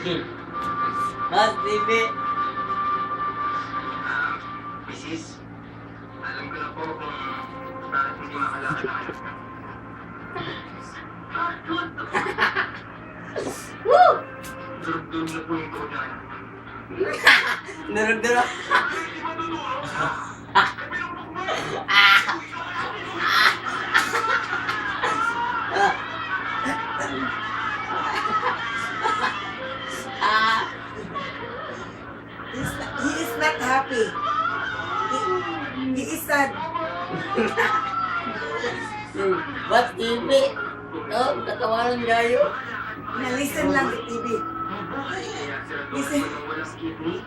Mas TV. Mrs. Alam ko na po kung bakit hindi makalakad na kayo. Woo! Durog-durog na po yung tuhod niya. Durog-durog. Hindi matutulog. He is not happy. He is sad. Mas TV. Oh, katawanan kayo. Na-listen lang sa TV. Listen. Walang kidney.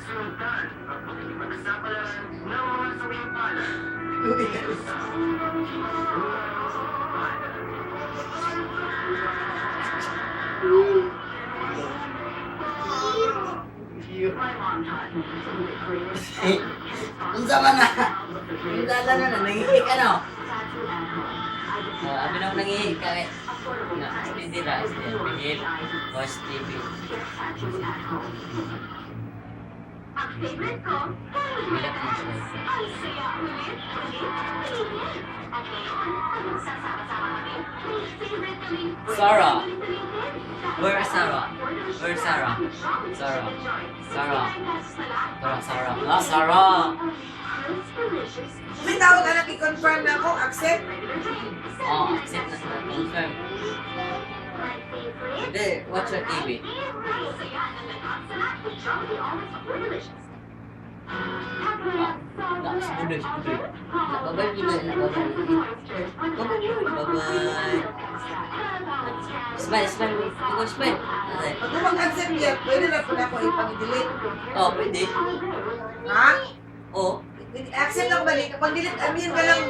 Sultan, ang pagkakipagsapalan ng mga sawing pala. Unsa man na? Yung dala na nangihik ano? Abi na nangihik ka kay. Na, hindi ra, hindi. Watch TV. Ang favorite ko, Bilat mo siya. ang saya ulit. At ngayon, pag magsasama-sama kami, may favorite kaming Sarah. Where's Sarah? Where's Sarah? Sarah. Sarah. Sarah. Ah, Sarah. May tawag anak i-confirm na ako. Accept. Oh, accept na sa confirm. Hindi, watch your TV. Nakasabudoy, sabudoy. Bye-bye, Bye-bye. Smile, smile. Ikaw, smile. Okay. Pag mag-accept niya, pwede na po na ako ipang-delete. Oh, pwede. Ha? Oh. Accept lang ba? Pag delete, amin ka lang.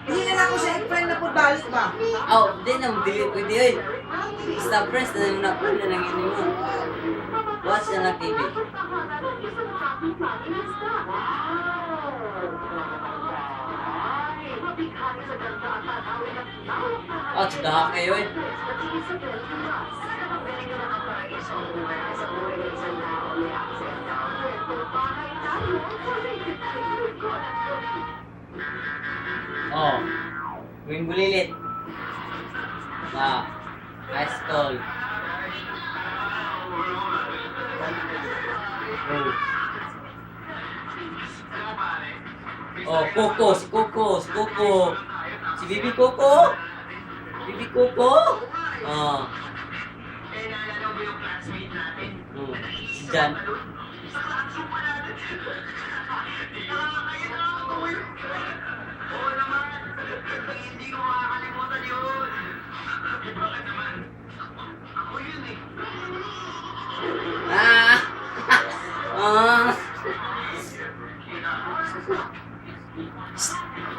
Hindi na lang ako siya i-friend na po balik ba? Oh, hindi na mag-delete. Pwede yun. Stop press na yung na-friend na lang yun mo. Watch na lang TV. Oh, tsadaha kayo eh. Oh. Gawing bulilit. High school. Oh, Coco, si Coco, si Coco. Si Bibi Coco. Bibi Coco. Oh. Eh, naalala mo yung classmate natin? Si Jan. Oo naman. Hindi ko makakalimutan yun. Bakit naman? Ako yun eh. Ah! Ah!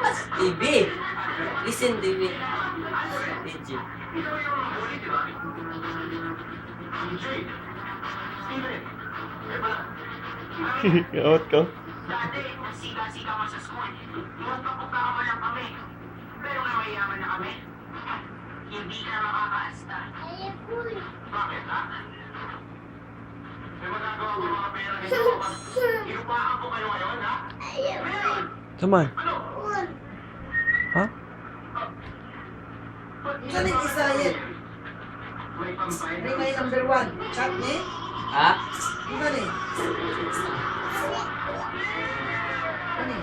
What's TV? Listen, TV. DJ. Ikaw yung huli, di ba? Jay. Steven. Eh ba? Gawat ko. Dati, sika-sika ka sa school. Mukhang kapagkakama lang kami. Pero nga mayaman na kami. Hindi ka na makakaasta. Bakit, ha? May magagawa ko mga pera nito kapag inupakan ko kayo ngayon, ha? Ngayon! Come on. Ano? Ha? Saan yung isa yan? May pampay May may number 1. Chat ni? Ha? Ano ni? Ano ni?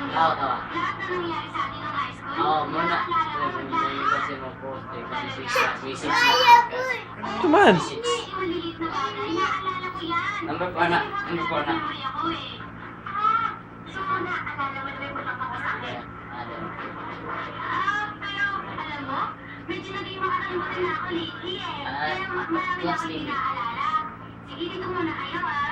Oo, tawa. Lahat na nangyari sa atin ng high school, Oo, muna. naalala ko na. Kasi mag-post eh. Kasi may six na. Come on. Hindi, maliliit na bagay. Naalala ko yan. Number 4 na. Number 4 na. Memory ako eh. So, naalala mo na may putok ako sa akin. Pero, alam mo, medyo naging makakalimutan na ako lately eh. Kaya marami na class ako lady. naalala. Sige, dito muna kayo ah.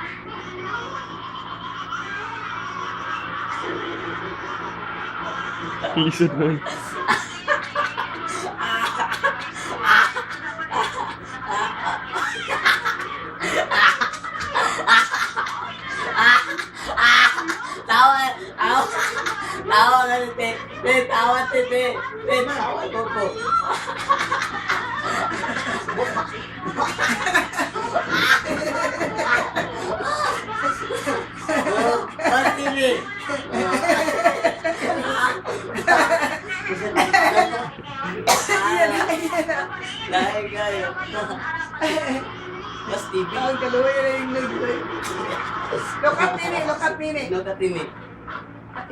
Isod mo. Tawa! Tawa! Tawa ka na, te. Te, tawa, te, te. Te, tawa ko po. Watch TV. Dahil kayo. Watch TV. Ang kaluwi na yung nag-live. Look up Mimi, look up Mimi. Look at Mimi.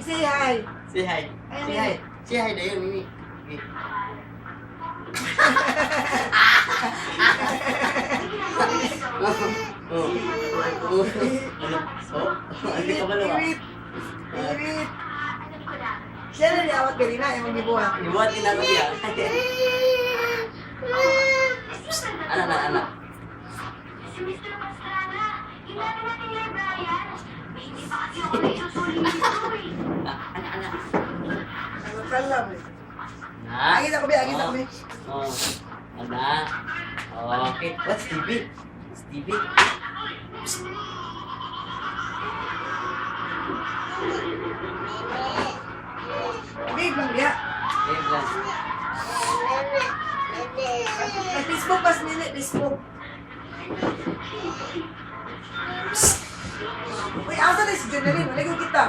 Say hi. Say hi. Say hi. Say hi na yun, Mimi. Okay. Oh. Oh. Ano? Oh? Hindi ka ba naman? Iwit. Iwit. Siya na niyawat kanina, yung magibuhat. Ibuhat din ako niya. Anak. Si Mr. Pastrana, ginamit natin yung Brian. Hindi pa kasi ako naisusuli dito eh. Anak. Ano kalam eh. Anak. Agit ako, Bi, agit ako, Bi. Oh. Anak. Okay. What's TV? What's TV? Big lang dia. Hey, Blas. Facebook pas Mimi, Facebook. Uy, asa na si Jonalyn? Maligo kita.